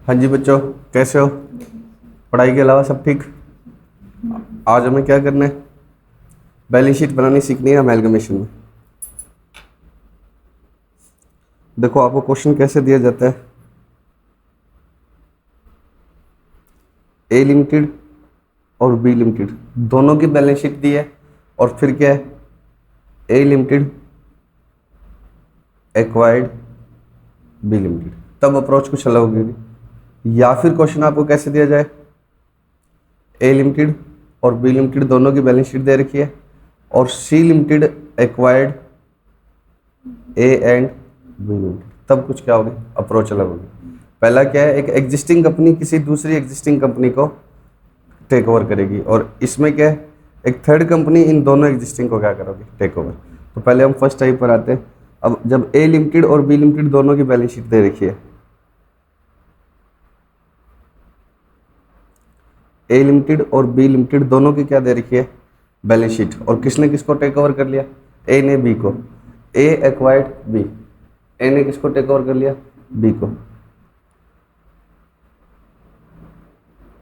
हाँ जी बच्चों, कैसे हो? पढ़ाई के अलावा सब ठीक? आज हमें क्या करना है? बैलेंस शीट बनानी सीखनी है अमेलगमेशन में। देखो आपको क्वेश्चन कैसे दिया जाता है। ए लिमिटेड और बी लिमिटेड दोनों की बैलेंस शीट दी है, और फिर क्या है, A limited acquired B limited, तब अप्रोच कुछ अलग होगी। या फिर क्वेश्चन आपको कैसे दिया जाए, ए लिमिटेड और बी लिमिटेड दोनों की बैलेंस शीट दे रखी है, और C limited acquired A and B limited, तब कुछ क्या होगी, अप्रोच अलग होगी। पहला क्या है, एक एग्जिस्टिंग कंपनी किसी दूसरी एग्जिस्टिंग कंपनी को टेक ओवर करेगी, और इसमें क्या है, एक थर्ड कंपनी इन दोनों एग्जिस्टिंग को क्या करोगी, टेक ओवर। तो पहले हम फर्स्ट टाइप पर आते हैं। अब जब ए लिमिटेड और बी लिमिटेड दोनों की बैलेंस शीट दे रखी है, ए लिमिटेड और बी लिमिटेड दोनों की क्या दे रखी है, बैलेंस शीट, और किसने किसको टेक ओवर कर लिया, ए ने बी को, ए एक्वायर्ड बी, ए ने किसको टेक ओवर कर लिया, बी को,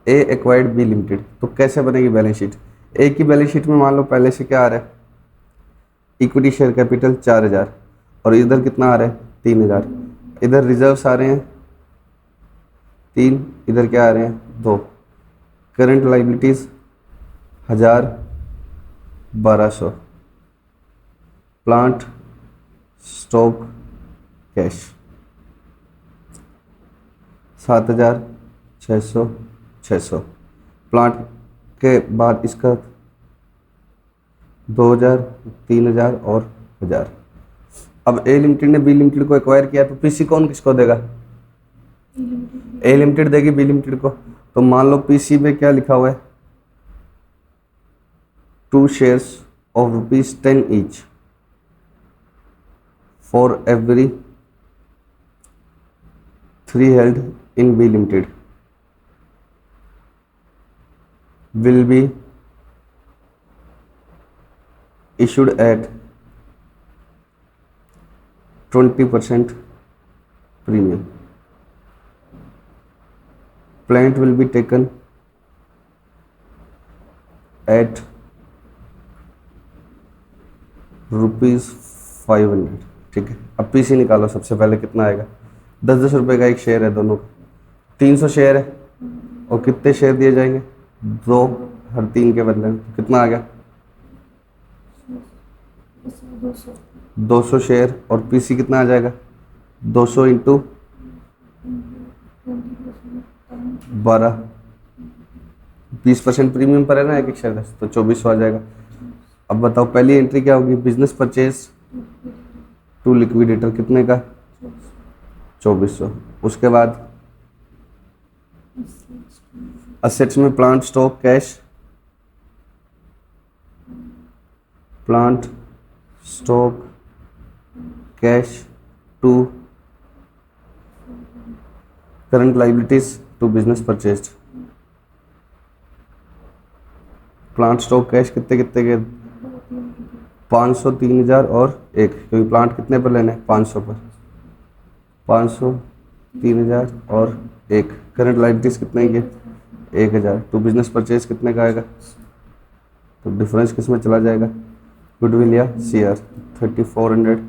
ए एक्वायर्ड बी लिमिटेड। तो कैसे बनेगी बैलेंस शीट? ए की बैलेंस शीट में मान लो पहले से क्या आ रहा है, इक्विटी शेयर कैपिटल 4000, और इधर कितना आ रहा है 3000, इधर रिजर्व्स आ रहे हैं 3, इधर क्या आ रहे हैं 2, current liabilities 1000 1200, plant stock cash 7600 600, plant के बाद इसका 2000 3000 और 1000। अब ए लिमिटेड ने बी लिमिटेड को एक्वायर किया, तो पीसी कौन किसको देगा, ए लिमिटेड देगी बी लिमिटेड को। तो मान लो पीसी में क्या लिखा हुआ है, 2 shares of ₹10 each for every 3 held in B Limited will be issued at 20% premium. Plant will be taken at ₹500। ठीक है, अब पीसी निकालो। सबसे पहले कितना आएगा, 10-10 रुपये का एक शेयर है दोनों का, 300 शेयर है, और कितने शेयर दिए जाएंगे, 2 हर 3 के बदले में, कितना आ गया 200 शेयर, और पीसी कितना आ जाएगा 200 इंटू 12, 20% प्रीमियम पर है ना एक शेयर, तो 2400 आ जाएगा। अब बताओ पहली एंट्री क्या होगी, बिजनेस परचेज टू लिक्विडेटर, कितने का 2400। उसके बाद असेट्स में plant stock cash, plant stock cash to current liabilities to business purchase. Plant stock cash कितने कितने के, 500 3000 और 1, क्योंकि प्लांट कितने पर लेने हैं 500 पर, 500 3000 और 1, करंट लाइबिलिटीज कितने के 1000, तो बिजनेस परचेज कितने का आएगा, तो डिफरेंस किस में चला जाएगा, गुडविल या सीआर, 3400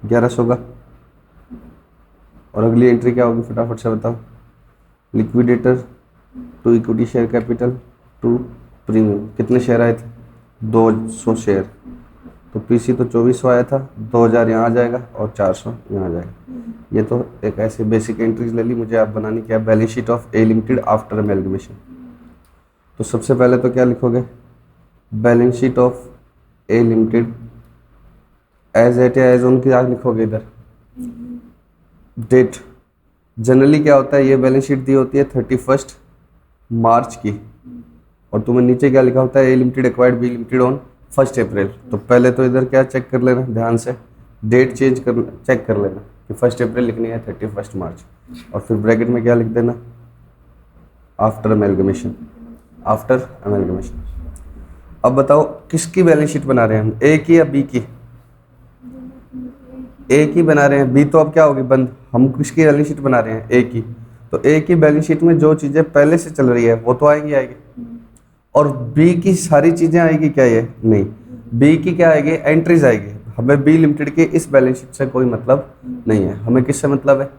1100 का। और अगली एंट्री क्या होगी, फटाफट से बताओ, liquidator to equity share capital to premium, कितने शेयर आए थे 200 शेयर, तो पीसी तो 2400 आया था, 2000 यहाँ आ जाएगा और 400 यहाँ आ जाएगा। ये तो एक ऐसे बेसिक एंट्रीज ले ली, मुझे आप बनानी क्या, balance sheet of A limited after amalgamation. तो सबसे पहले तो क्या लिखोगे, balance sheet of A limited as at या एज ऑन की आज लिखोगे, इधर डेट। जनरली क्या होता है, ये बैलेंस शीट दी होती है 31 मार्च की, और तुम्हें नीचे क्या लिखा होता है, A limited acquired B limited on 1 April. तो पहले तो इधर क्या चेक कर लेना ध्यान से, डेट चेंज कर चेक कर लेना कि 1 अप्रैल लिखनी है 31 मार्च, और फिर ब्रैकेट में क्या लिख देना, आफ्टर अमेलगमेशन, आफ्टर अमेलगमेशन। अब बताओ किसकी बैलेंस शीट बना रहे हैं हम, ए की या बी की, ए की बना रहे हैं, बी तो अब क्या होगी बंद, हम किसकी बैलेंस शीट बना रहे हैं, ए की। तो ए की बैलेंस शीट में जो चीज़ें पहले से चल रही है वो तो आएंगी आएगी, और बी की सारी चीज़ें आएगी क्या, ये नहीं, बी की क्या आएगी, एंट्रीज आएगी। हमें बी लिमिटेड की इस बैलेंस शीट से कोई मतलब नहीं है, हमें किससे मतलब है,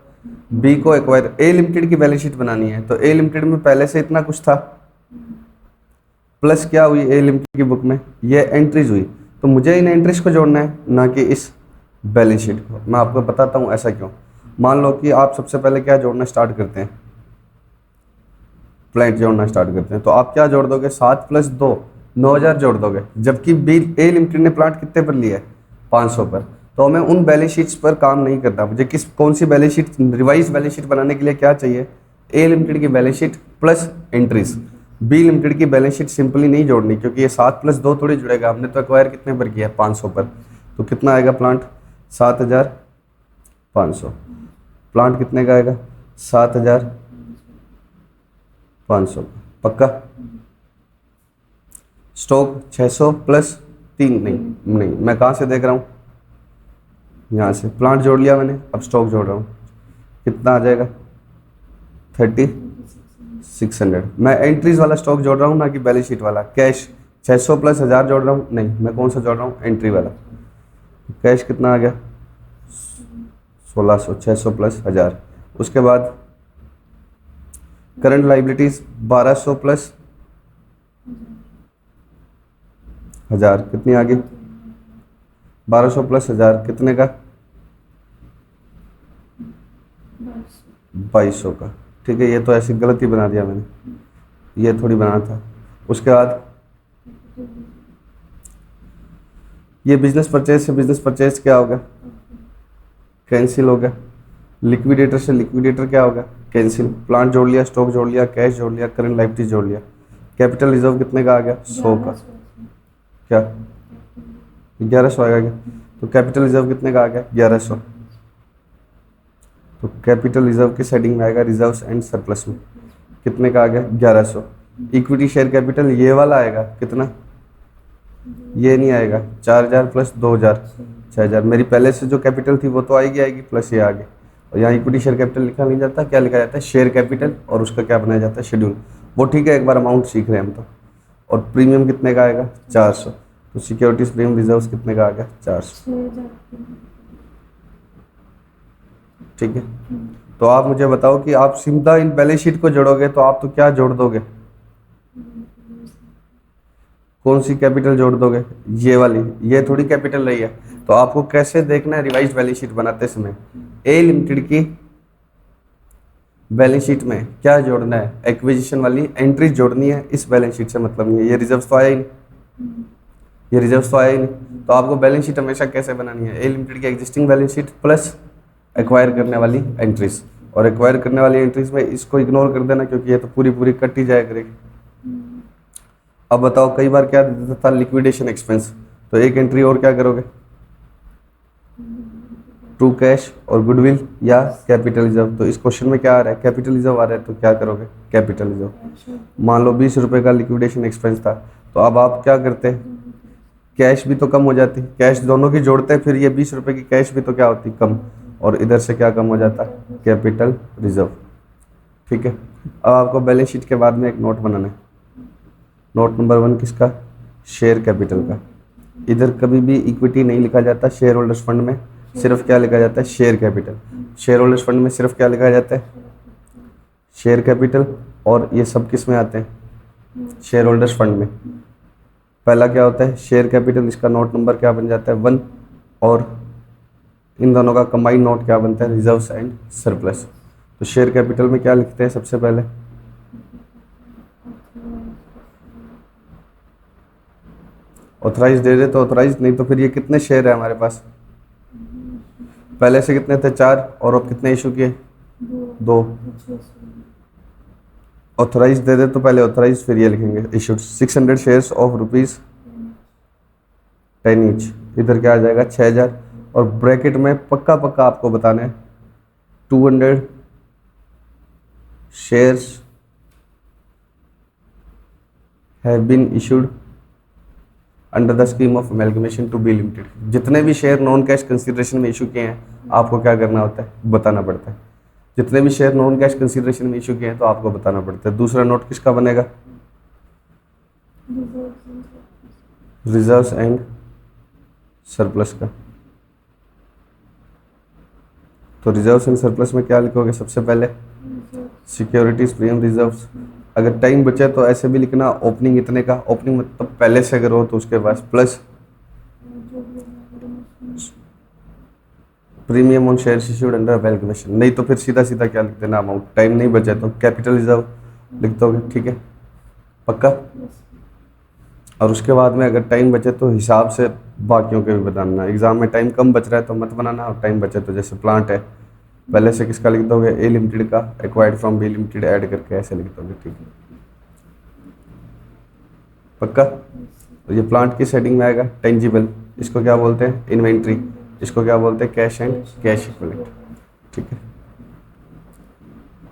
बी को एक्वायर, ए लिमिटेड की बैलेंस शीट बनानी है। तो ए लिमिटेड में पहले से इतना कुछ था, प्लस क्या हुई ए लिमिटेड की बुक में, ये एंट्रीज हुई। तो मुझे इन एंट्रीज को जोड़ना है, ना कि इस बैलेंस शीट को। मैं आपको बताता हूँ ऐसा क्यों। मान लो कि आप सबसे पहले क्या जोड़ना स्टार्ट करते हैं, प्लांट जोड़ना स्टार्ट करते हैं। तो आप क्या जोड़ दोगे, 7 + 2 9,000 जोड़ दोगे, जबकि बी ए लिमिटेड ने प्लांट कितने पर लिया है, 500 पर। तो हमें उन बैलेंस शीट्स पर काम नहीं करना, मुझे कौन सी balance sheet, revise balance sheet बनाने के लिए क्या चाहिए, ए लिमिटेड की balance sheet plus entries. B limited की बैलेंस शीट सिंपली नहीं जोड़नी, क्योंकि ये 7 + 2 थोड़ी जुड़ेगा, हमने तो एक्वायर कितने पर किया है, 500 पर। तो कितना आएगा प्लांट, 7,500। प्लांट कितने का आएगा, 7,500, पक्का। स्टॉक 600 + 3, नहीं मैं कहाँ से देख रहा हूँ, यहाँ से। प्लांट जोड़ लिया मैंने, अब स्टॉक जोड़ रहा हूँ, कितना आ जाएगा, 3600। मैं एंट्रीज वाला स्टॉक जोड़ रहा हूँ, ना कि बैलेंस शीट वाला। कैश 600 + 1000 जोड़ रहा हूँ, नहीं मैं कौन सा जोड़ रहा हूँ, एंट्री वाला। कैश कितना आ गया, 1600, 600 + 1000। उसके बाद करंट लाइबिलिटीज 1200 + 1000, कितनी आ गई, 1200 + 1000 कितने का, 2200 का। ठीक है, ये तो ऐसी गलती बना दिया मैंने, ये थोड़ी बनाना था। उसके बाद ये बिजनेस परचेज से बिजनेस परचेज क्या होगा, कैंसिल हो गया। लिक्विडेटर से लिक्विडेटर क्या होगा, कैंसिल। प्लांट जोड़ लिया, स्टॉक जोड़ लिया, कैश जोड़ लिया, करंट लाइबिलिटीज जोड़ लिया। कैपिटल रिजर्व कितने का आ गया, 100 का। क्या 1100 आएगा क्या, तो कैपिटल रिजर्व कितने का आ गया, 1100। तो कैपिटल रिजर्व की सेटिंग में आएगा रिजर्व्स एंड सरप्लस में, कितने का आ गया, 1100। इक्विटी शेयर कैपिटल ये वाला आएगा कितना, ये नहीं आएगा, 4000 + 2000, 6000। मेरी पहले से जो कैपिटल थी वो तो आएगी आएगी, प्लस ये आगे। और यहाँ इक्विटी शेयर कैपिटल लिखा नहीं जाता, क्या लिखा जाता है, शेयर कैपिटल, और उसका क्या बनाया जाता है, शेड्यूल। वो ठीक है, एक बार अमाउंट सीख रहे हैं हम तो। और प्रीमियम कितने का आएगा, 400। तो सिक्योरिटीज प्रीमियम रिजर्व्स कितने का आ गया, 400। ठीक है, तो आप मुझे बताओ कि आप सीधा इन बैलेंस शीट को जोड़ोगे तो आप तो क्या जोड़ दोगे, कौन सी कैपिटल जोड़ दोगे, ये वाली, ये थोड़ी कैपिटल रही है। तो आपको कैसे देखना है रिवाइज बैलेंस शीट बनाते समय, ए लिमिटेड की बैलेंस शीट में क्या जोड़ना है, एक्विजिशन वाली एंट्रीज जोड़नी है, इस बैलेंस शीट से मतलब नहीं है। ये रिजर्व्स तो आया ही नहीं, ये रिजर्व्स तो आया ही नहीं। तो आपको बैलेंस शीट हमेशा कैसे बनानी है, ए लिमिटेड की existing balance sheet plus acquire करने वाली एंट्रीज। और एक्वायर करने वाली एंट्रीज में इसको इग्नोर कर देना, क्योंकि ये तो पूरी पूरी कट ही जाया करेगी। अब बताओ, कई बार क्या देता था, लिक्विडेशन एक्सपेंस। तो एक एंट्री और क्या करोगे, टू कैश और गुडविल या कैपिटल रिजर्व। तो इस क्वेश्चन में क्या आ रहा है, कैपिटल रिजर्व आ रहा है, तो क्या करोगे, कैपिटल रिजर्व। मान लो 20 रुपये का लिक्विडेशन एक्सपेंस था, तो अब आप क्या करते, कैश भी तो कम हो जाती, कैश दोनों की जोड़ते, फिर ये 20 रुपये की कैश भी तो क्या होती, कम, और इधर से क्या कम हो जाता, कैपिटल रिजर्व। ठीक है, अब आपको बैलेंस शीट के बाद में एक नोट बनाना है। नोट नंबर 1 किसका, शेयर कैपिटल का। इधर कभी भी इक्विटी नहीं लिखा जाता, शेयर होल्डर्स फंड में सिर्फ क्या लिखा जाता है, share capital. Share holders fund में सिर्फ क्या लिखा जाता है, शेयर कैपिटल। और ये सब किस में आते हैं, शेयर होल्डर्स फंड में। पहला क्या होता है, शेयर कैपिटल, इसका नोट नंबर क्या बन जाता है, 1। और इन दोनों का कंबाइंड नोट क्या बनता है, रिजर्व्स एंड सरप्लस। तो शेयर कैपिटल में क्या लिखते हैं सबसे पहले, ऑथराइज दे दे तो ऑथराइज, नहीं तो फिर ये कितने शेयर है हमारे पास, पहले से कितने थे, 4, और अब कितने इशू किए, 2। ऑथराइज दे दे तो पहले ऑथराइज, फिर ये लिखेंगे इशूड 600 शेयर्स ऑफ ₹10 ईच। इधर क्या आ जाएगा, 6000। और ब्रैकेट में पक्का पक्का आपको बताना है, 200 shares have been issued under the scheme of amalgamation to B limited. जितने भी शेयर नॉन कैश कंसीडरेशन में इशू किए हैं आपको क्या करना होता है, बताना पड़ता है। जितने भी शेयर नॉन कैश कंसीडरेशन में इशू किए हैं तो आपको बताना पड़ता है। दूसरा नोट किसका बनेगा, रिजर्व्स एंड सरप्लस का। तो रिजर्व्स एंड सरप्लस में क्या लिखोगे, सबसे पहले सिक्योरिटीज प्रीमियम रिजर्व्स। अगर टाइम बचे तो ऐसे भी लिखना ओपनिंग इतने का, ओपनिंग मतलब पहले से अगर हो तो उसके पास, plus premium on share issued under amalgamation. नहीं तो फिर सीधा सीधा क्या लिख देना अमाउंट, टाइम नहीं बचे तो कैपिटल रिजर्व लिख दोगे, ठीक है, पक्का। और उसके बाद में अगर टाइम बचे तो हिसाब से बाकियों के भी बताना। एग्जाम में टाइम कम बच रहा है तो मत बनाना, और टाइम बचे तो जैसे प्लांट है पहले से किसका लिख दोगे, ए लिमिटेड का, acquired from B limited add करके ऐसे लिख दोगे, ठीक है, पक्का। तो ये प्लांट की सेटिंग में आएगा। टेंजिबल, इसको क्या बोलते हैं, इन्वेंट्री, इसको क्या बोलते हैं, कैश एंड कैश इक्विवेलेंट, ठीक है,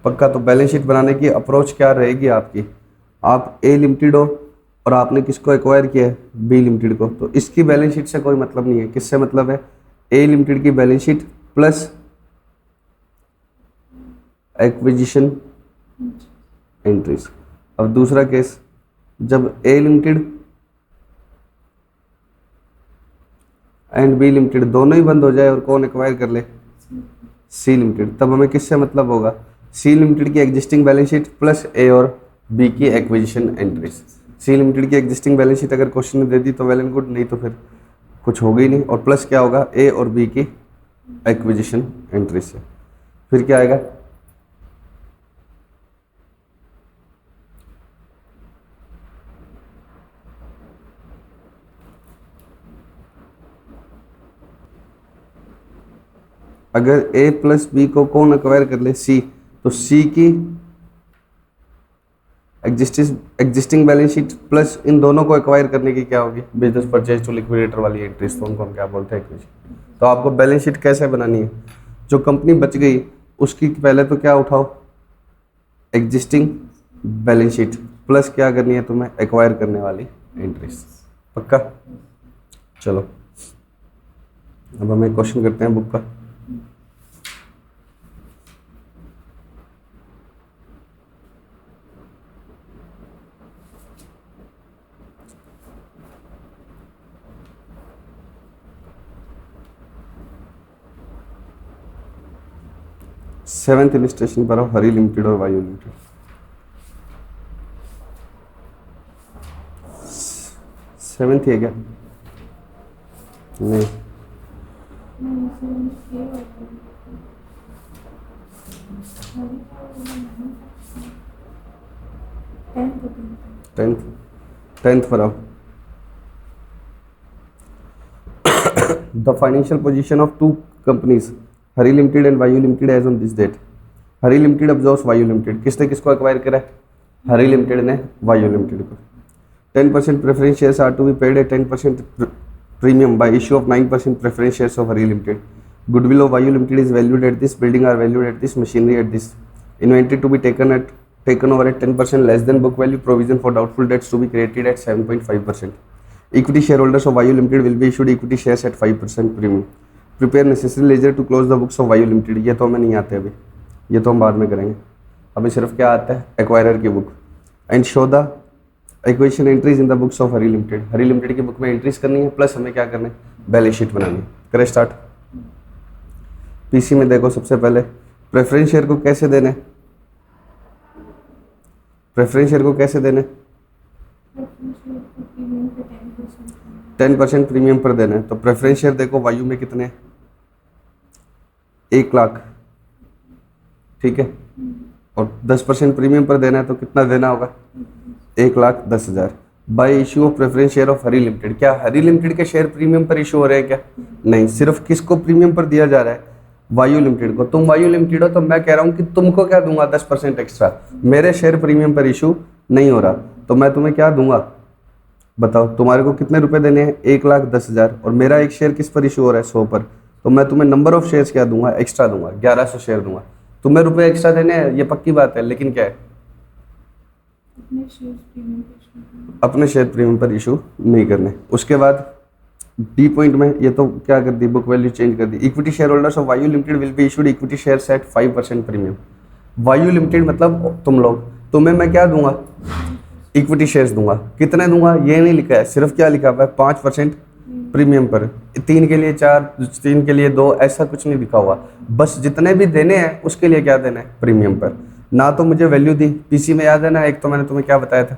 पक्का। तो बैलेंस शीट बनाने की अप्रोच क्या रहेगी आपकी, आप ए लिमिटेड हो और आपने किसको एक्वायर किया है, बी लिमिटेड को, तो इसकी बैलेंस शीट से कोई मतलब नहीं है। किससे मतलब है, ए लिमिटेड की balance sheet plus acquisition entries. अब दूसरा केस, जब ए लिमिटेड एंड बी लिमिटेड दोनों ही बंद हो जाए और कौन एक्वायर कर ले, सी लिमिटेड, तब हमें किससे मतलब होगा, सी लिमिटेड की एग्जिस्टिंग बैलेंस शीट प्लस ए और बी की एक्विजिशन एंट्रीज। सी लिमिटेड की एग्जिस्टिंग बैलेंस शीट अगर क्वेश्चन में दे दी तो वेल एंड गुड, नहीं तो फिर कुछ होगा ही नहीं। और प्लस क्या होगा, ए और बी की एक्विजिशन एंट्रीज से। फिर क्या आएगा, अगर ए प्लस बी को कौन एक्वायर कर ले, सी, तो सी की एग्जिस्टिंग बैलेंस शीट प्लस इन दोनों को एक्वायर करने की क्या होगी, बिजनेस परचेज टू लिक्विडेटर वाली एंट्रीज, तो उनको हम क्या बोलते हैं, एक्विजिशन। तो आपको बैलेंस शीट कैसे बनानी है, जो कंपनी बच गई उसकी पहले तो क्या उठाओ, एग्जिस्टिंग बैलेंस शीट प्लस क्या करनी है तुम्हें, एक्वायर करने वाली एंट्रीज, पक्का। चलो अब हम एक क्वेश्चन करते हैं बुक का। सेवेंथ इलिस्ट्रेशन पर हरी लिमिटेड और वायु लिमिटेड। सेवेंथ है क्या, नहीं, टेंथ पर आओ। The financial position of two companies Hari limited and Vayu limited as on this date. Hari limited absorbs Vayu limited, किसने किसको एक्वायर करा है, हरी लिमिटेड ने वायु लिमिटेड को। 10% preference shares are to be paid at 10% premium by issue of 9% preference shares of Hari limited. Goodwill of Vayu limited is valued at this, building are valued at this, machinery at this, inventory to be taken over at 10% less than book value, provision for doubtful debts to be created at 7.5%. Equity shareholders of Vayu Limited will be issued equity shares at 5% premium. Prepare necessary ledger to close the books of Vayu Limited. ये तो हमें नहीं आते अभी, ये तो हम बाद में करेंगे। हमें सिर्फ क्या आता है, एक्वायरर की book. And show the acquisition entries in the books of Hari limited. Hari limited की बुक में एंट्रीज करनी है, प्लस हमें क्या करना है, बैलेंस शीट बनानी है। करें स्टार्ट। पीसी में देखो, सबसे पहले प्रेफरेंस शेयर को कैसे देने, प्रेफरेंस शेयर को कैसे देने, 10% प्रीमियम पर देना है। तो प्रेफरेंस शेयर देखो वायु में कितने, 1 लाख, ठीक है, और 10% प्रीमियम पर देना है तो कितना देना होगा, 1,10,000 bye issue of preference share of Hari limited. क्या हरी लिमिटेड के शेयर प्रीमियम पर इशू हो रहे हैं क्या, नहीं, सिर्फ किसको प्रीमियम पर दिया जा रहा है, वायु लिमिटेड को। तुम वायु लिमिटेड हो तो मैं कह रहा हूं कि तुमको क्या दूंगा, 10% एक्स्ट्रा। मेरे शेयर प्रीमियम पर इशू नहीं हो रहा तो मैं तुम्हें क्या दूंगा, बताओ। तुम्हारे को कितने रुपए देने हैं, 1,10,000, और मेरा एक शेयर किस पर इशू हो रहा है, 100 पर, तो मैं तुम्हें नंबर ऑफ शेयर्स क्या दूंगा, एक्स्ट्रा दूंगा, 1100 शेयर दूंगा। तुम्हें रुपए एक्स्ट्रा देने हैं, ये पक्की बात है, लेकिन क्या है, अपने शेयर प्रीमियम पर इशू नहीं करने। उसके बाद डी पॉइंट में ये तो क्या कर दी, बुक वैल्यू चेंज कर दी। Equity share holders of Vayu limited will be issued equity shares at 5% premium. वायु लिमिटेड मतलब तुम लोग, तुम्हें मैं क्या दूंगा, इक्विटी शेयर्स दूंगा। कितने दूंगा ये नहीं लिखा है, सिर्फ क्या लिखा हुआ है 5% प्रीमियम पर। 3 के लिए 4, 3 के लिए 2, ऐसा कुछ नहीं लिखा हुआ। बस जितने भी देने हैं उसके लिए क्या देना है, प्रीमियम पर। ना तो मुझे वैल्यू दी, पीसी में याद है ना, एक तो मैंने तुम्हें क्या बताया था,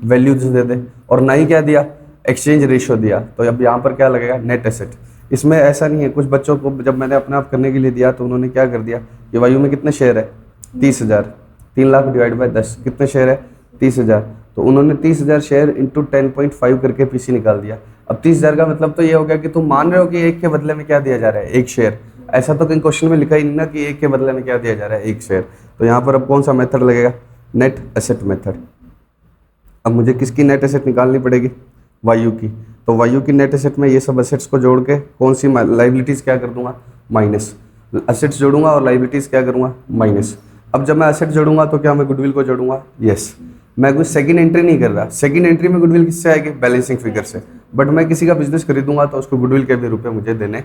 वैल्यूज दे दे, और ना ही क्या दिया, एक्सचेंज रेशियो दिया। तो अब यहाँ पर क्या लगेगा, नेट एसेट। इसमें ऐसा नहीं है, कुछ बच्चों को जब मैंने अपने आप करने के लिए दिया तो उन्होंने क्या कर दिया कि वायु में कितने शेयर है, 30,000, 3 लाख डिवाइड बाय 10, कितने शेयर है, 30,000। तो उन्होंने 30,000 शेयर इंटू 10.5 करके पीसी निकाल दिया। अब 30,000 का मतलब तो ये हो गया कि तुम मान रहे हो कि एक के बदले में क्या दिया जा रहा है, एक शेयर। ऐसा तो कहीं क्वेश्चन में लिखा ही नहीं ना कि एक के बदले में क्या दिया जा रहा है, एक शेयर। तो यहाँ पर अब कौन सा मेथड लगेगा, नेट एसेट मेथड। अब मुझे किसकी नेट एसेट निकालनी पड़ेगी, वायु की। तो वायु की नेट एसेट में ये सब एसेट्स को जोड़ के कौन सी लाइबिलिटीज़ क्या कर दूंगा, माइनस। एसेट्स जोड़ूंगा और लाइबिलिटीज़ क्या करूंगा, माइनस। अब जब मैं एसेट जोड़ूंगा तो क्या मैं गुडविल को जोड़ूंगा, यस। मैं कोई सेकंड एंट्री नहीं कर रहा, सेकंड एंट्री में गुडविल किससे आएगी, बैलेंसिंग फिगर से। बट मैं किसी का बिजनेस खरीदूंगा तो उसको गुडविल के भी रुपए मुझे देने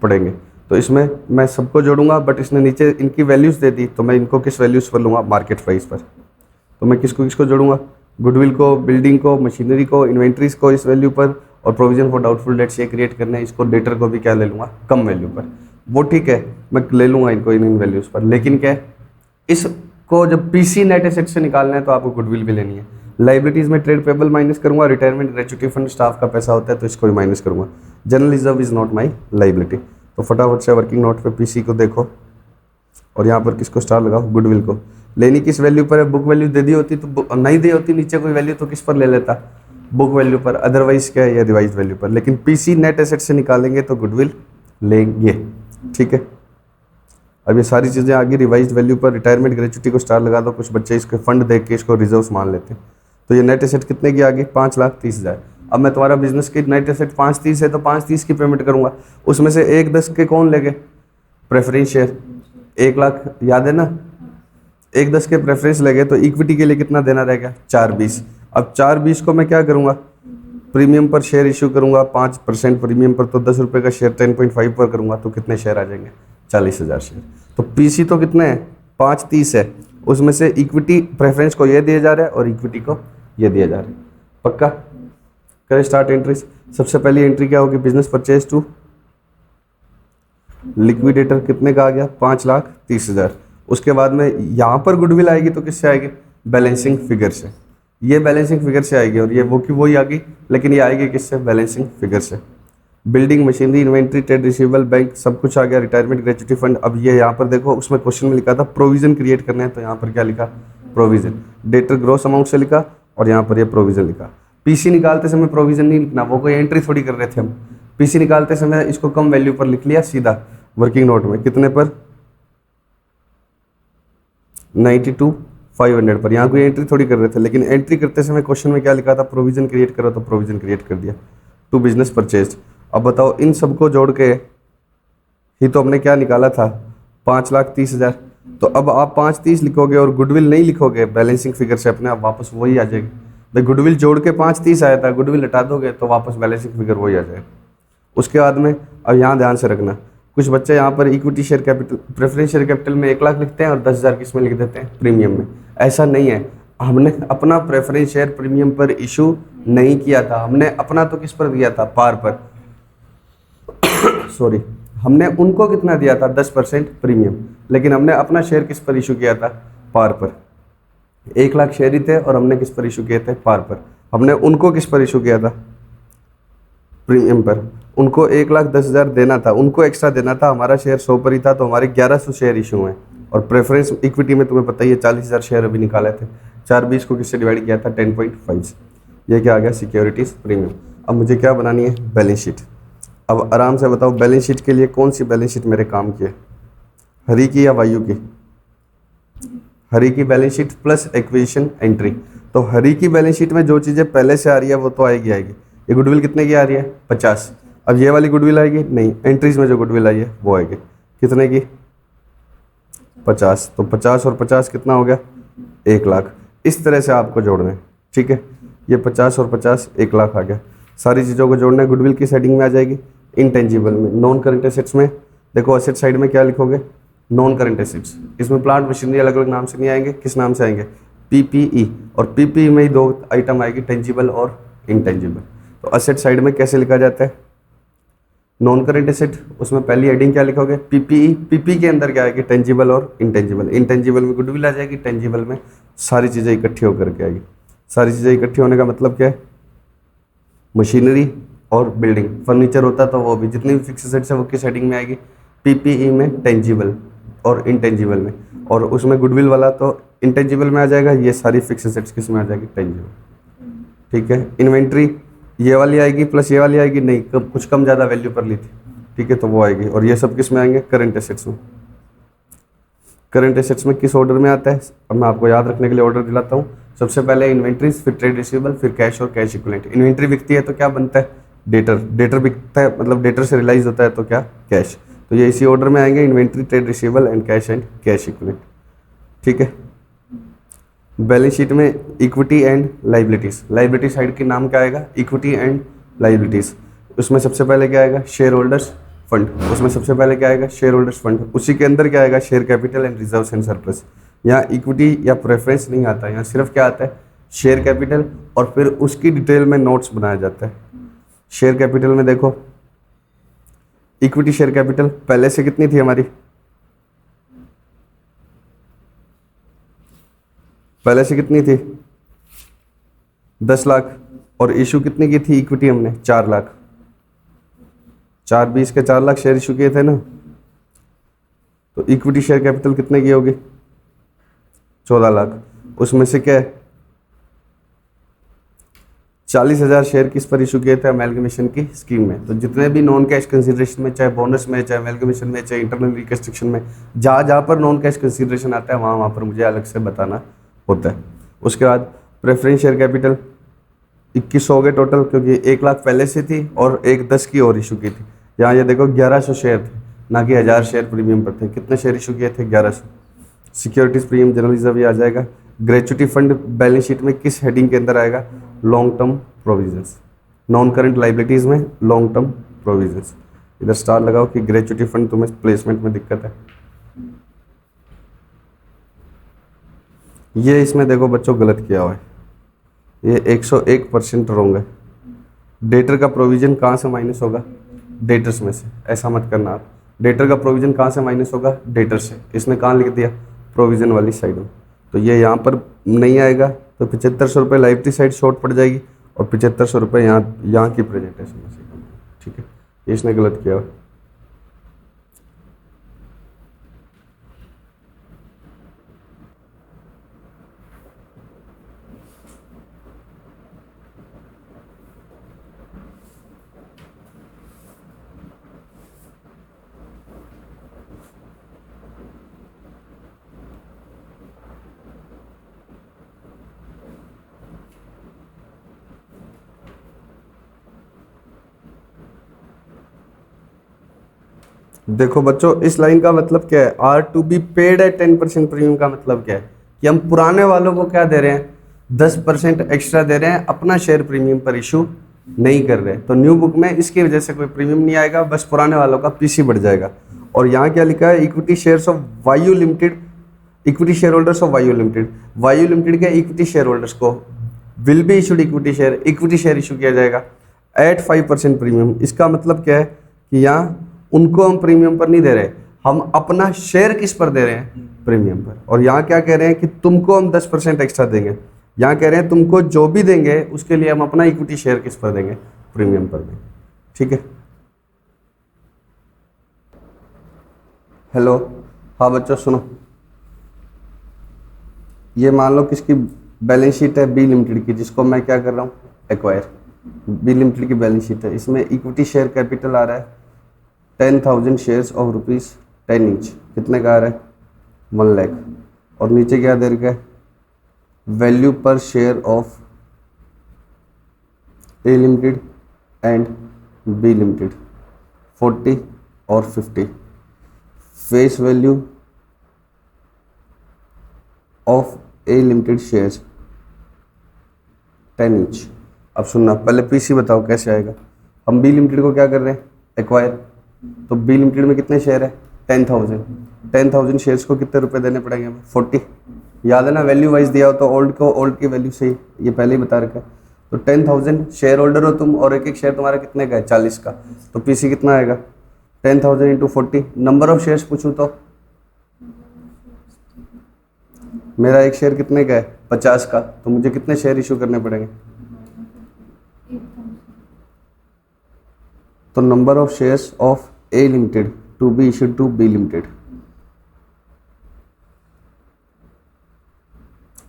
पड़ेंगे। तो इसमें मैं सबको जोड़ूंगा, बट इसने नीचे इनकी वैल्यूज़ दे दी, तो मैं इनको किस वैल्यूज़ पर लूँगा, मार्केट प्राइस पर। तो मैं किसको किसको जोड़ूंगा, गुडविल को, बिल्डिंग को, मशीनरी को, इन्वेंट्रीज को इस वैल्यू पर, और प्रोविजन फॉर डाउटफुल डेट्स ये क्रिएट करने हैं, इसको डेटर को भी क्या ले लूँगा, कम वैल्यू पर। वो ठीक है, मैं ले लूँगा इनको इन वैल्यूज़ पर। लेकिन क्या है, इसको जब पीसी नेट एसेट से निकालना है तो आपको गुडविल भी लेनी है। लाइबिलिटीज़ में ट्रेड पेबल माइनस करूँगा, रिटायरमेंट ग्रेच्युटी फंड स्टाफ का पैसा होता है तो इसको भी माइनस करूँगा। General reserve is not my liability. तो फटाफट से वर्किंग नोट पे पीसी को देखो और यहाँ पर किसको स्टार लगाओ, गुडविल को। लेनी किस वैल्यू पर है, बुक वैल्यू दे दी होती तो नहीं दी होती नीचे कोई वैल्यू तो किस पर ले लेता, बुक वैल्यू पर। अदरवाइज क्या है, ये रिवाइज वैल्यू पर। लेकिन पीसी नेट एसेट से निकालेंगे तो गुडविल लेंगे, ठीक है। अब ये सारी चीज़ें आगे रिवाइज वैल्यू पर, रिटायरमेंट ग्रेच्युटी को स्टार लगा दो। कुछ बच्चे इसके फंड देख के इसको रिजर्व्स मान लेते हैं। तो ये नेट एसेट कितने की आ गई, 5,30,000। अब मैं तुम्हारा बिजनेस की नेट एसेट 530 है तो 530 की पेमेंट करूंगा। उसमें से 1,10 के कौन ले गए, प्रेफरेंस शेयर 1 लाख, याद है ना, 1,10 के प्रेफरेंस ले गए। तो इक्विटी के लिए कितना देना रहेगा, 420। अब 420 को मैं क्या करूंगा, प्रीमियम पर शेयर इशू करूंगा 5% प्रीमियम पर। तो 10 रुपये का शेयर 10.5 पर करूंगा तो कितने शेयर आ जाएंगे, 40,000 शेयर। तो पीसी तो कितने हैं, 530 है। उसमें से इक्विटी प्रेफरेंस को ये दिया जा रहा है और इक्विटी को ये दिया जा रहा है। पक्का करें स्टार्ट एंट्रीज। सबसे पहली एंट्री क्या होगी, बिजनेस परचेज टू लिक्विडेटर, कितने का आ गया, 5,30,000। उसके बाद में यहाँ पर गुडविल आएगी तो किससे आएगी, बैलेंसिंग फिगर से। ये बैलेंसिंग फिगर से आएगी और ये वो की वही आएगी, लेकिन ये आएगी किससे, बैलेंसिंग फिगर से। Building, machinery, inventory, trade receivable, bank, सब कुछ आ गया। Retirement gratuity fund. अब ये यहाँ पर देखो, उसमें क्वेश्चन में लिखा था प्रोविजन क्रिएट करना है, तो यहाँ पर क्या लिखा, प्रोविजन। डेटर ग्रॉस अमाउंट से लिखा और यहाँ पर ये प्रोविजन लिखा। पीसी निकालते समय प्रोविजन नहीं लिखना, वो कोई एंट्री थोड़ी कर रहे थे हम। पीसी निकालते समय इसको कम वैल्यू पर लिख लिया सीधा वर्किंग नोट में, कितने पर, 92,500 पर। यहाँ कोई एंट्री थोड़ी कर रहे थे, लेकिन एंट्री करते समय क्वेश्चन में क्या लिखा था, प्रोविजन क्रिएट करो, तो प्रोविजन क्रिएट कर दिया टू बिजनेस परचेज। अब बताओ, इन सबको जोड़ के ही तो हमने क्या निकाला था, 5,30,000। तो अब आप 530 लिखोगे और गुडविल नहीं लिखोगे, बैलेंसिंग फिगर से अपने आप वापस वही आ जाएगी। भाई गुडविल जोड़ के 530 आया था, गुडविल हटा दोगे तो वापस बैलेंसिंग फिगर वही आ जाएगा। उसके बाद में अब यहाँ ध्यान से रखना, कुछ बच्चे यहाँ पर equity share capital, preference share capital में 1 लाख लिखते हैं और 10,000 किस में लिख देते हैं, प्रीमियम में। ऐसा नहीं है, हमने अपना प्रेफरेंस शेयर प्रीमियम पर इशू नहीं किया था। हमने अपना तो किस पर दिया था, पार पर सॉरी, हमने उनको कितना दिया था, 10% प्रीमियम। लेकिन हमने अपना शेयर किस पर इशू किया था, पार पर। 1 लाख शेयर ही थे और हमने किस पर इशू किए थे, पार पर। हमने उनको किस पर इशू किया था, प्रीमियम पर। उनको 1,10,000 देना था, उनको एक्स्ट्रा देना था। हमारा शेयर 100 पर ही था तो हमारे 1100 शेयर इशू हुए। और प्रेफरेंस इक्विटी में तुम्हें पता ही है 40,000 शेयर अभी निकाले थे। 420 को किससे डिवाइड किया था, 10.5। ये क्या आ गया, सिक्योरिटीज प्रीमियम। अब मुझे क्या बनानी है, बैलेंस शीट। अब आराम से बताओ, बैलेंस शीट के लिए कौन सी बैलेंस शीट मेरे काम की है, हरी की या वायु की, हरी की balance sheet plus acquisition entry. तो हरी की बैलेंस शीट में जो चीज़ें पहले से आ रही है वो तो आएगी आएगी। ये गुडविल कितने की आ रही है, 50। अब ये वाली गुडविल आएगी नहीं, एंट्रीज में जो गुडविल आई है वो आएगी, कितने की, 50। तो 50 और 50 कितना हो गया, 1 लाख। इस तरह से आपको जोड़ना है, ठीक है। ये 50 और 50 1 लाख आ गया। सारी चीज़ों को जोड़ना है, गुडविल की हेडिंग में आ जाएगी। इंटेंजिबल में, नॉन करंट एसेट्स में देखो, एसेट साइड में क्या लिखोगे, नॉन करंट एसेट्स। इसमें प्लांट मशीनरी अलग अलग नाम से नहीं आएंगे, किस नाम से आएंगे, पीपीई। और पीपीई में ही 2 आइटम आएगी, टेंजिबल और इंटेंजिबल। तो एसेट साइड में कैसे लिखा जाता है, नॉन करंट एसेट, उसमें पहली हेडिंग क्या लिखोगे, पीपीई। पीपी के अंदर क्या आएगी, टेंजिबल और इंटेंजिबल। इंटेंजिबल में गुडविल आ जाएगी, टेंजिबल में सारी चीज़ें इकट्ठी होकर के आएगी। सारी चीज़ें इकट्ठी होने का मतलब क्या है, मशीनरी और बिल्डिंग। फर्नीचर होता तो वो भी, जितनी भी फिक्स एसेट्स है वो किस हेडिंग में आएगी, पीपीई में, टेंजिबल और इंटेंजिबल में। और उसमें गुडविल वाला तो इंटेंजिबल में आ जाएगा, ये सारी फिक्स एसेट्स किस में आ जाएगी, टेंजिबल, ठीक है। इन्वेंट्री ये वाली आएगी प्लस ये वाली आएगी, नहीं कुछ कम ज़्यादा वैल्यू पर ली थी, ठीक है, तो वो आएगी। और ये सब किस में आएंगे, करंट एसेट्स में। करंट एसेट्स में किस ऑर्डर में आता है, अब मैं आपको याद रखने के लिए ऑर्डर दिलाता हूँ। सबसे पहले इन्वेंट्रीज, फिर ट्रेड रिसीवेबल, फिर कैश और कैश इक्विवेलेंट। इन्वेंट्री बिकती है तो क्या बनता है, डेटर। डेटर बिकता है मतलब डेटर से रिलाइज होता है तो क्या, कैश। तो ये इसी ऑर्डर में आएंगे, inventory, trade receivable and cash equivalent, ठीक है। बैलेंस शीट में equity and liabilities, liability side के नाम क्या आएगा, इक्विटी एंड लाइबिलिटीज। उसमें सबसे पहले क्या आएगा, शेयर होल्डर्स फंड। उसमें सबसे पहले क्या आएगा, शेयर होल्डर्स फंड। उसी के अंदर क्या आएगा, share capital and reserves and surplus. यहाँ इक्विटी या प्रेफरेंस नहीं आता, यहाँ सिर्फ क्या आता है, शेयर कैपिटल, और फिर उसकी डिटेल में नोट्स बनाया जाता है। शेयर कैपिटल में देखो, इक्विटी शेयर कैपिटल पहले से कितनी थी हमारी, पहले से कितनी थी, 10 लाख। और इशू कितनी की थी इक्विटी हमने, 4 लाख। 4 20 के 4 लाख शेयर इशू किए थे ना, तो इक्विटी शेयर कैपिटल कितने की होगी, 14 लाख। उसमें से क्या है, 40,000 शेयर किस पर इशू किए थे, अमेलगमेशन की स्कीम में। तो जितने भी नॉन कैश कंसिडरेशन में, चाहे बोनस में, चाहे अमेलगमेशन में, चाहे इंटरनल रिकंस्ट्रक्शन में, जहाँ पर नॉन कैश कंसिडरेशन आता है वहाँ पर मुझे अलग से बताना होता है। उसके बाद प्रेफरेंस शेयर कैपिटल 2100 हो गए टोटल, क्योंकि 1 लाख पहले से थी और एक 10 की और इशू की थी। यहाँ ये देखो 1100 शेयर थे, ना कि 1000 शेयर प्रीमियम पर थे। कितने शेयर इशू किए थे, 1100। सिक्योरिटीज प्रीमियम, जनरल रिजर्व ये आ जाएगा। ग्रेचुटी फंड बैलेंस शीट में किस हेडिंग के अंदर आएगा, long term provisions. Non current liabilities में लॉन्ग टर्म प्रोविजंस। इधर स्टार लगाओ कि ग्रेचुटी फंड तुम्हें प्लेसमेंट में दिक्कत है। ये इसमें देखो बच्चों गलत किया हुआ है, ये 101% रॉन्ग है। डेटर का प्रोविजन कहाँ से माइनस होगा, डेटर्स में से। ऐसा मत करना आप, डेटर का प्रोविजन कहाँ से माइनस होगा, डेटर से। इसने कहाँ लिख दिया, प्रोविजन वाली साइड में, तो ये यहाँ पर नहीं आएगा। तो 7500 रुपये लाइबिलिटी साइड शॉर्ट पड़ जाएगी, और 7500 रुपये यहाँ की प्रेजेंटेशन में से, ठीक है। ये इसने गलत किया हुआ है। देखो बच्चों, इस लाइन का मतलब क्या है, आर टू बी पेड है 10% प्रीमियम का मतलब क्या है, कि हम पुराने वालों को क्या दे रहे हैं, 10% एक्स्ट्रा दे रहे हैं, अपना शेयर प्रीमियम पर इशू नहीं कर रहे। तो न्यू बुक में इसकी वजह से कोई प्रीमियम नहीं आएगा, बस पुराने वालों का पीसी बढ़ जाएगा। और यहाँ क्या लिखा है, equity shares of Vayu limited, equity share holders of Vayu limited. वायु लिमिटेड के इक्विटी शेयर होल्डर्स को will be issued equity share issue किया जाएगा एट 5% प्रीमियम। इसका मतलब क्या है कि यहाँ उनको हम प्रीमियम पर नहीं दे रहे, हम अपना शेयर किस पर दे रहे हैं, प्रीमियम पर। और यहाँ क्या कह रहे हैं कि तुमको हम 10% एक्स्ट्रा देंगे। यहाँ कह रहे हैं तुमको जो भी देंगे उसके लिए हम अपना इक्विटी शेयर किस पर देंगे, प्रीमियम पर देंगे, ठीक है। हेलो, हाँ बच्चों सुनो, ये मान लो किसकी बैलेंस शीट है, बी लिमिटेड की, जिसको मैं क्या कर रहा हूँ, एक्वायर। बी लिमिटेड की बैलेंस शीट है, इसमें इक्विटी शेयर कैपिटल आ रहा है 10,000 शेयर्स ऑफ ₹10 ईच। कितने का आ रहा है, 1 लाख। और नीचे क्या दे रखा है, वैल्यू पर share of A limited and B limited 40 और 50। Face value of A limited shares 10 each. अब सुनना, पहले पीसी बताओ कैसे आएगा। हम बी लिमिटेड को क्या कर रहे हैं, एक्वायर। तो बी लिमिटेड में कितने शेयर है, 10,000। 10,000 शेयर्स को कितने रुपए देने पड़ेंगे हमें, 40। याद है ना, वैल्यू वाइज दिया हो तो ओल्ड को ओल्ड की वैल्यू से ये पहले ही बता रखा है। तो 10,000 शेयर होल्डर हो तुम और एक एक शेयर तुम्हारा कितने का है, 40 का। तो पीसी कितना आएगा, 10,000 इंटू 40। नंबर ऑफ शेयर्स पूछूं तो मेरा एक शेयर कितने का है, 50 का। तो मुझे कितने शेयर इशू करने पड़ेंगे, तो number of shares of A limited to be issued to B limited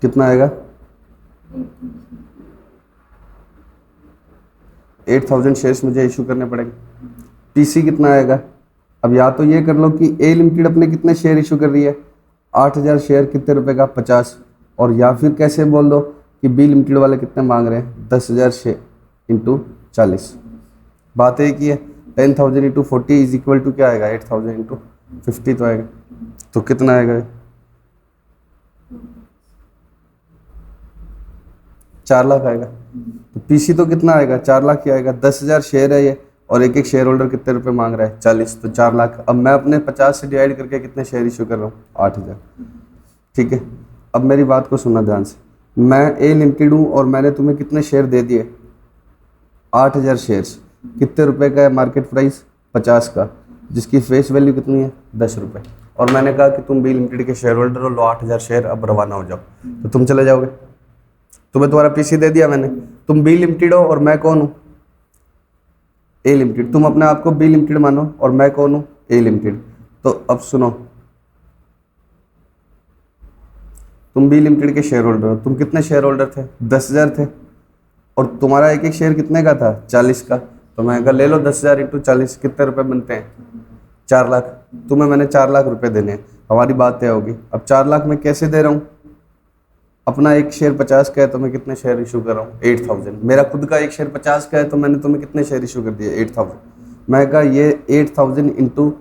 कितना आएगा, 8,000 शेयर्स मुझे इशू करने पड़ेंगे। पीसी कितना आएगा, अब या तो ये कर लो कि ए लिमिटेड अपने कितने शेयर इशू कर रही है, 8,000 शेयर, कितने रुपए का, 50। और या फिर कैसे बोल दो कि बी लिमिटेड वाले कितने मांग रहे हैं, 10,000 शेयर इंटू 40। बात एक ही है, 10,000 इंटू 40 इज इक्वल टू क्या आएगा, 8,000 इंटू 50 तो आएगा। तो कितना आएगा, 4 लाख आएगा। तो पीसी तो कितना आएगा, 4 लाख ही आएगा। 10,000 शेयर है ये और एक एक शेयर होल्डर कितने रुपए मांग रहा है, 40। तो 4 लाख। अब मैं अपने 50 से डिवाइड करके कितने शेयर इशू कर रहा हूँ, 8,000। ठीक है, अब मेरी बात को सुनना ध्यान से। मैं ए लिमिटेड हूँ और मैंने तुम्हें कितने शेयर दे दिए, 8,000 शेयर्स। कितने रुपए का है मार्केट प्राइस, 50 का, जिसकी फेस वैल्यू कितनी है, 10 रुपये। और मैंने कहा कि तुम बी लिमिटेड के शेयर होल्डर हो, लो 8,000 शेयर, अब रवाना हो जाओ। तो तुम चले जाओगे, तुम्हें तुम्हारा पीसी दे दिया मैंने। तुम बी लिमिटेड हो और मैं कौन हूँ, ए लिमिटेड। तुम अपने आप को बी लिमिटेड मानो और मैं कौन हूँ, ए लिमिटेड। तो अब सुनो, तुम बी लिमिटेड के शेयर होल्डर हो। तुम कितने शेयर होल्डर थे, 10,000 थे। और तुम्हारा एक एक शेयर कितने का था, 40 का। तो मैं कहा ले लो 10,000 इंटू 40, कितने रुपए बनते हैं, 4 लाख। तुम्हें मैंने 4 लाख रुपए देने हैं, हमारी बात तय होगी। अब 4 लाख मैं कैसे दे रहा हूँ, अपना एक शेयर 50 का है तो मैं कितने शेयर इशू कर रहा हूँ, 8,000। मेरा खुद का एक शेयर 50 का है तो मैंने तुम्हें कितने शेयर इशू कर दिए, 8,000। मैं कहा ये 8,000 इंटू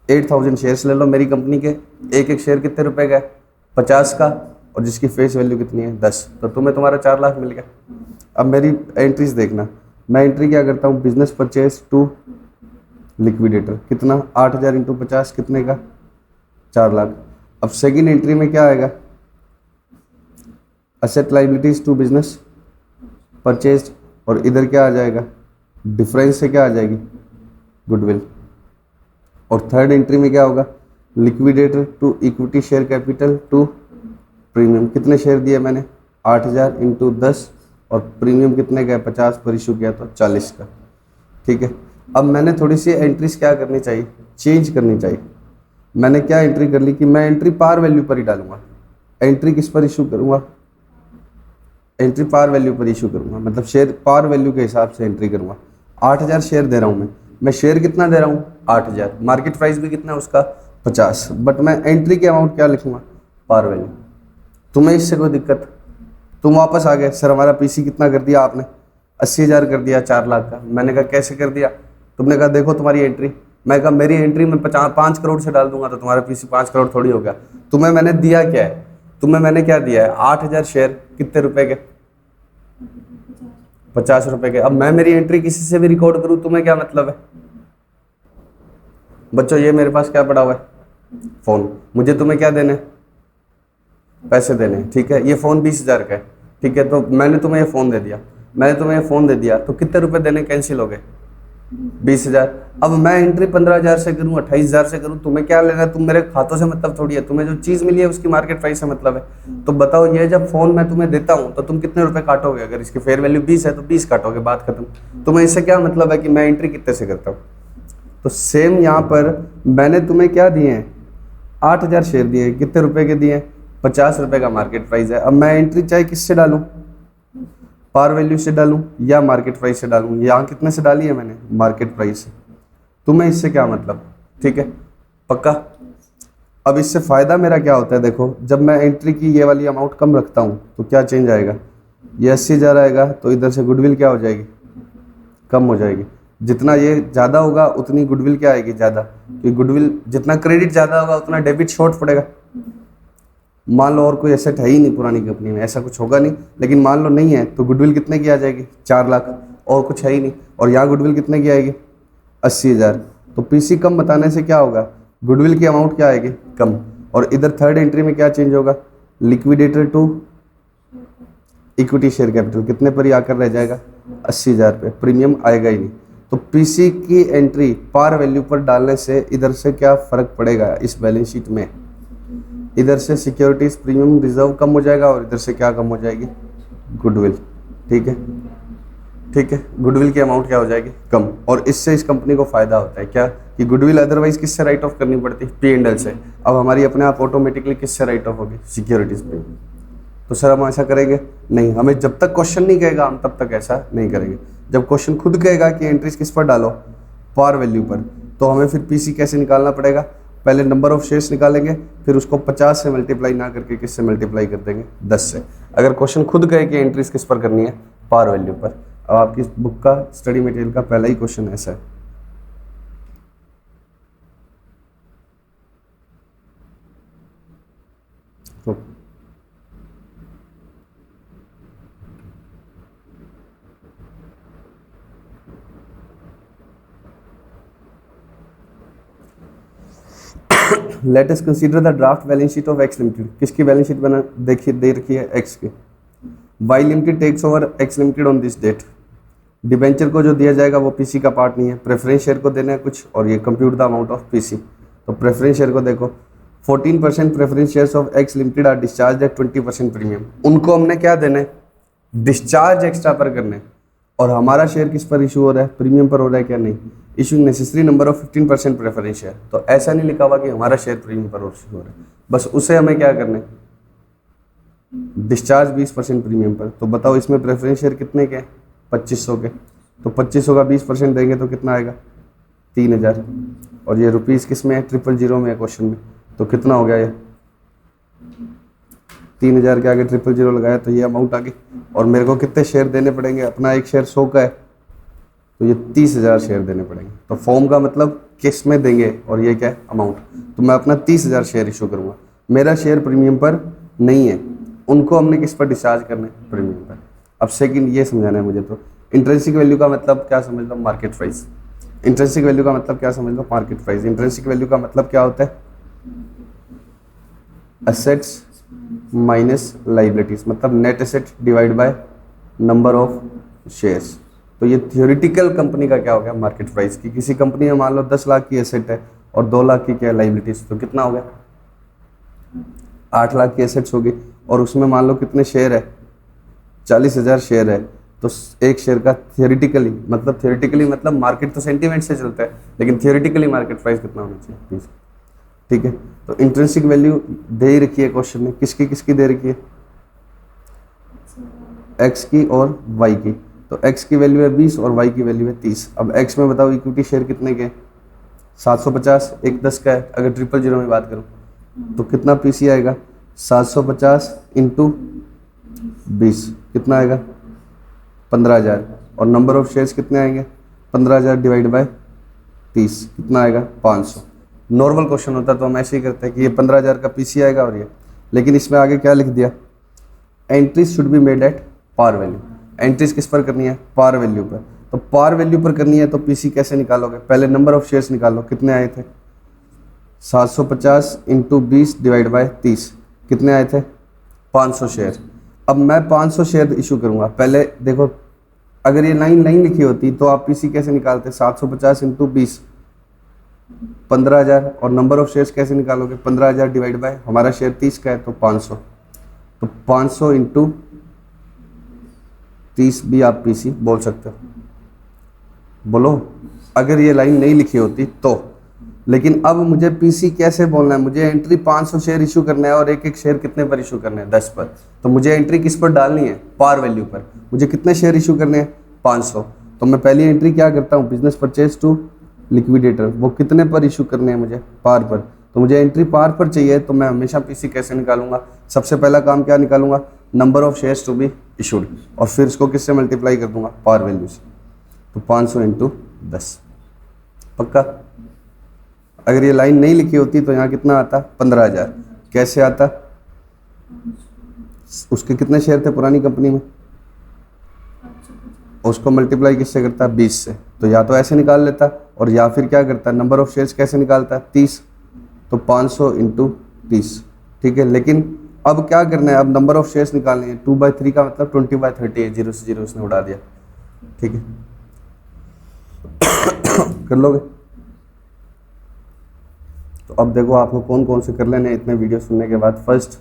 8,000 शेयर्स ले लो मेरी कंपनी के। एक एक शेयर कितने रुपए का है, 50 का, और जिसकी फेस वैल्यू कितनी है, 10। तो तुम्हें तुम्हारा 4 लाख मिल गया। अब मेरी एंट्रीज देखना, मैं एंट्री क्या करता हूँ, बिजनेस परचेज टू लिक्विडेटर, कितना, 8,000 इंटू 50 कितने का, 4 लाख। अब सेकेंड एंट्री में क्या आएगा, asset liabilities to business purchase, और इधर क्या आ जाएगा, डिफरेंस से क्या आ जाएगी, गुडविल। और थर्ड एंट्री में क्या होगा, liquidator to equity share capital to premium. कितने शेयर दिए मैंने, 8,000 इंटू 10, और प्रीमियम कितने का, 50 पर इशू किया तो 40 का। ठीक है, अब मैंने थोड़ी सी एंट्रीज क्या करनी चाहिए, चेंज करनी चाहिए। मैंने क्या एंट्री कर ली कि मैं एंट्री पार वैल्यू पर ही डालूंगा। एंट्री किस पर इशू करूंगा, एंट्री पार वैल्यू पर इशू करूंगा, मतलब शेयर पार वैल्यू के हिसाब से एंट्री करूंगा। 8,000 शेयर दे रहा हूं मैं शेयर कितना दे रहा हूँ, 8,000। मार्केट प्राइस भी कितना है उसका, 50। बट मैं एंट्री के अमाउंट क्या लिखूंगा, पार वैल्यू। तुम्हें इससे कोई दिक्कत, तुम वापस आ गए, सर हमारा पीसी कितना कर दिया आपने, 80,000 कर दिया 4 लाख का। मैंने कहा कैसे कर दिया, तुमने कहा देखो तुम्हारी एंट्री। मैं कहा मेरी एंट्री में 5 करोड़ से डाल दूंगा तो तुम्हारा पीसी 5 करोड़ थोड़ी हो गया। तुम्हें मैंने दिया क्या है, तुम्हें मैंने क्या दिया है, 8,000 शेयर, कितने रुपए के, 50 रुपए के। अब मैं मेरी एंट्री किसी से भी रिकॉर्ड करूं, तुम्हें क्या मतलब है। बच्चों ये मेरे पास क्या पड़ा हुआ है, फोन। मुझे तुम्हें क्या देने, पैसे देने। ठीक है, ये फोन 20,000 का है। ठीक है, तो मैंने तुम्हें ये फोन दे दिया, तो कितने रुपए देने कैंसिल हो गए, 20,000। अब मैं एंट्री 15,000 से करूँ, 28,000 से करूँ, तुम्हें क्या लेना है, तुम मेरे खातों से मतलब थोड़ी है। तुम्हें जो चीज़ मिली है उसकी मार्केट प्राइस से मतलब है। तो बताओ ये जब फोन मैं तुम्हें देता हूँ तो तुम कितने रुपए काटोगे, अगर इसकी फेयर वैल्यू 20 है तो 20 काटोगे, बात खत्म। तुम्हें इससे क्या मतलब है कि मैं एंट्री कितने से करता हूँ। तो सेम यहाँ पर मैंने तुम्हें क्या दिए हैं, 8,000 शेयर दिए हैं, कितने रुपए के दिए हैं, 50 रुपए का मार्केट प्राइस है। अब मैं एंट्री चाहे किससे डालूं, पार वैल्यू से डालूं या मार्केट प्राइस से डालूं। यहाँ कितने से डाली है मैंने, मार्केट प्राइस से। तुम्हें इससे क्या मतलब, ठीक है, पक्का। अब इससे फायदा मेरा क्या होता है, देखो जब मैं एंट्री की ये वाली अमाउंट कम रखता हूँ तो क्या चेंज आएगा, ये 80,000 आएगा तो इधर से गुडविल क्या हो जाएगी, कम हो जाएगी। जितना ये ज़्यादा होगा उतनी गुडविल क्या आएगी, ज़्यादा, क्योंकि गुडविल जितना क्रेडिट ज़्यादा होगा उतना डेबिट शॉर्ट पड़ेगा। मान लो और कोई एसेट है ही नहीं पुरानी कंपनी में, ऐसा कुछ होगा नहीं, लेकिन मान लो नहीं है तो गुडविल कितने की आ जाएगी, 4 लाख, और कुछ है ही नहीं, और यहाँ गुडविल कितने की आएगी, 80,000। तो पीसी कम बताने से क्या होगा, गुडविल की अमाउंट क्या आएगी, कम। और इधर थर्ड एंट्री में क्या चेंज होगा, liquidator to equity share capital कितने पर ही आकर रह जाएगा, 80,000 पे, प्रीमियम आएगा ही नहीं। तो पीसी की एंट्री पार वैल्यू पर डालने से इधर से क्या फर्क पड़ेगा इस बैलेंस शीट में, इधर से सिक्योरिटीज प्रीमियम रिजर्व कम हो जाएगा और इधर से क्या कम हो जाएगी, गुडविल। ठीक है, ठीक है, गुडविल की अमाउंट क्या हो जाएगी, कम। और इससे इस कंपनी को फायदा होता है क्या, कि गुडविल अदरवाइज किससे राइट ऑफ करनी पड़ती है, P&L से, अब हमारी अपने आप ऑटोमेटिकली किससे राइट ऑफ होगी, सिक्योरिटीज पे। तो सर हम ऐसा करेंगे नहीं, हमें जब तक क्वेश्चन नहीं कहेगा हम तब तक ऐसा नहीं करेंगे। जब क्वेश्चन खुद कहेगा कि एंट्रीज किस पर डालो, पार वैल्यू पर, तो हमें फिर पीसी कैसे निकालना पड़ेगा, पहले नंबर ऑफ शेयर्स निकालेंगे, फिर उसको 50 से मल्टीप्लाई ना करके किससे मल्टीप्लाई कर देंगे, 10 से। अगर क्वेश्चन खुद कहे कि एंट्रीज किस पर करनी है, पार वैल्यू पर। अब आपकी बुक का स्टडी मटेरियल का पहला ही क्वेश्चन ऐसा है। तो let us consider the draft balance sheet of X limited. किसकी बैलेंस शीट बना देखिए, दे रखी है एक्स की। Y limited takes over X limited on this date. Debenture को जो दिया जाएगा वो पीसी का पार्ट नहीं है, प्रेफरेंस शेयर को देना है कुछ, और ये compute the amount of PC. तो प्रेफरेंस शेयर को देखो, 14% preference shares of X limited are discharge at 20% premium. उनको हमने क्या देना है, डिस्चार्ज एक्स्ट्रा पर करने, और हमारा शेयर किस पर इशू हो रहा है, प्रीमियम पर हो रहा है क्या, नहीं। Issuing necessary number of 15% preference share. तो ऐसा नहीं लिखा हुआ कि हमारा शेयर प्रीमियम पर इशू हो रहा है, बस उसे हमें क्या करना है, डिस्चार्ज 20% प्रीमियम पर। तो बताओ इसमें प्रेफरेंस शेयर कितने के हैं, 2500 के। तो 2500 का 20% देंगे तो कितना आएगा, 3000। और ये रुपीज़ किस में है, 000 में है क्वेश्चन में, तो कितना हो गया ये, 3000 के आगे 000 लगाया तो ये अमाउंट आ गई। और मेरे को कितने शेयर देने पड़ेंगे, अपना एक शेयर 100 का है, तो ये 30,000 शेयर देने पड़ेंगे। तो फॉर्म का मतलब किस में देंगे, और ये क्या है, अमाउंट। तो मैं अपना 30,000 शेयर इशू करूँगा, मेरा शेयर प्रीमियम पर नहीं है, उनको हमने किस पर डिस्चार्ज करना है, प्रीमियम पर। अब सेकंड ये समझाना है मुझे, तो इंट्रिंसिक वैल्यू का मतलब क्या समझ लो, मार्केट प्राइस। इंट्रिंसिक वैल्यू का मतलब क्या समझ लो, मार्केट प्राइस। इंट्रिंसिक वैल्यू का मतलब क्या होता है, असेट्स माइनस लाइबिलिटीज, मतलब net asset divide by number of shares. तो ये थियोरिटिकल कंपनी का क्या हो गया, मार्केट प्राइस की। किसी कंपनी में मान लो 10 लाख की एसेट है और 2 लाख की क्या लाइबिलिटीज, तो कितना हो गया, 8 लाख की एसेट्स होगी, और उसमें मान लो कितने शेयर है, 40,000 शेयर है। तो एक शेयर का थियोरिटिकली मतलब मार्केट तो सेंटीमेंट से चलता है, लेकिन थियोरिटिकली मार्केट प्राइस कितना होना चाहिए, प्लीज। ठीक है, तो इंट्रिंसिक वैल्यू दे ही रखी है क्वेश्चन में, किसकी किसकी दे रखी है, एक्स की और वाई की। तो एक्स की वैल्यू है 20 और वाई की वैल्यू है 30। अब एक्स में बताओ इक्विटी शेयर कितने के, 750, एक 10 का है। अगर 000 में बात करूं तो कितना पीसी आएगा, 750 इंटू 20 कितना आएगा, 15,000। और नंबर ऑफ शेयर्स कितने आएंगे, 15,000 डिवाइड बाय 30 कितना आएगा, 500। नॉर्मल क्वेश्चन होता तो हम ऐसे ही करते हैं कि ये 15,000 का पीसी आएगा और ये, लेकिन इसमें आगे क्या लिख दिया, entries should be made at par value. Entries किस पर करनी है, पार वैल्यू पर। तो पार वैल्यू पर करनी है तो पीसी कैसे निकालोगे, पहले नंबर ऑफ शेयर्स निकालो, कितने आए थे, 750 इंटू 20 डिवाइड बाय 30 कितने आए थे, 500 शेयर। अब मैं 500 शेयर इशू करूंगा। पहले देखो, अगर ये लाइन नहीं लिखी होती तो आप पीसी कैसे निकालते, 750 इंटू 20 15,000, और नंबर ऑफ शेयर्स कैसे निकालोगे, 15,000 डिवाइड बाय हमारा शेयर 30 का है तो 500। तो 500 इंटू 30 भी आप पीसी बोल सकते हो, बोलो अगर ये लाइन नहीं लिखी होती तो। लेकिन अब मुझे पीसी कैसे बोलना है, मुझे एंट्री 500 शेयर इशू करना है और एक एक शेयर कितने पर इशू करने हैं, 10 पर। तो मुझे एंट्री किस पर डालनी है, पार वैल्यू पर। मुझे कितने शेयर इशू करने हैं, 500। तो मैं पहली एंट्री क्या करता हूँ, बिजनेस परचेज टू लिक्विडेटर, वो कितने पर इशू करने हैं मुझे, पार पर। तो मुझे एंट्री पार पर चाहिए, तो मैं हमेशा पीसी कैसे निकालूंगा, सबसे पहला काम क्या निकालूंगा, number of shares to be issued, और फिर इसको किससे मल्टीप्लाई कर दूंगा, पार वैल्यू से। तो 500 इंटू 10 पक्का। अगर ये लाइन नहीं लिखी होती तो यहाँ कितना आता, 15,000। कैसे आता, उसके कितने शेयर थे पुरानी कंपनी में, उसको मल्टीप्लाई किससे करता है, 20 से। तो या तो ऐसे निकाल लेता और या फिर क्या करता है, नंबर ऑफ शेयर्स कैसे निकालता है, 30। तो 500 इंटू 30, ठीक है। लेकिन अब क्या करना है, अब नंबर ऑफ शेयर्स निकालने हैं। 2/3 का मतलब 20/30 है, 0 से 0 उसने उड़ा दिया, ठीक है। कर लोगे? तो अब देखो आपको कौन कौन से कर लेने हैं इतने वीडियो सुनने के बाद। फर्स्ट,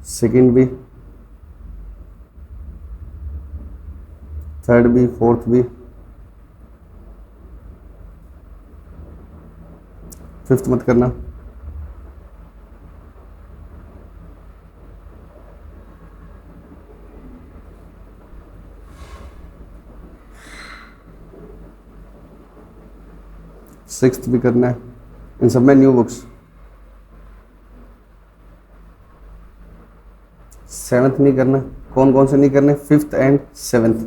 सेकंड भी, थर्ड भी, फोर्थ भी, फिफ्थ मत करना। सिक्स्थ भी करना है। इन सब में न्यू बुक्स। सेवन्थ नहीं करना। कौन कौन से नहीं करने, फिफ्थ एंड सेवन्थ।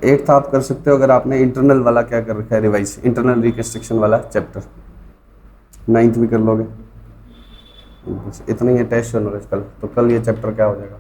एट्थ आप कर सकते हो अगर आपने इंटरनल वाला क्या कर रखा है, रिवाइज, इंटरनल रिकंस्ट्रक्शन वाला चैप्टर। नाइन्थ भी कर लोगे। बस इतना ही है टेस्ट और नॉलेज कल। तो कल ये चैप्टर क्या हो जाएगा।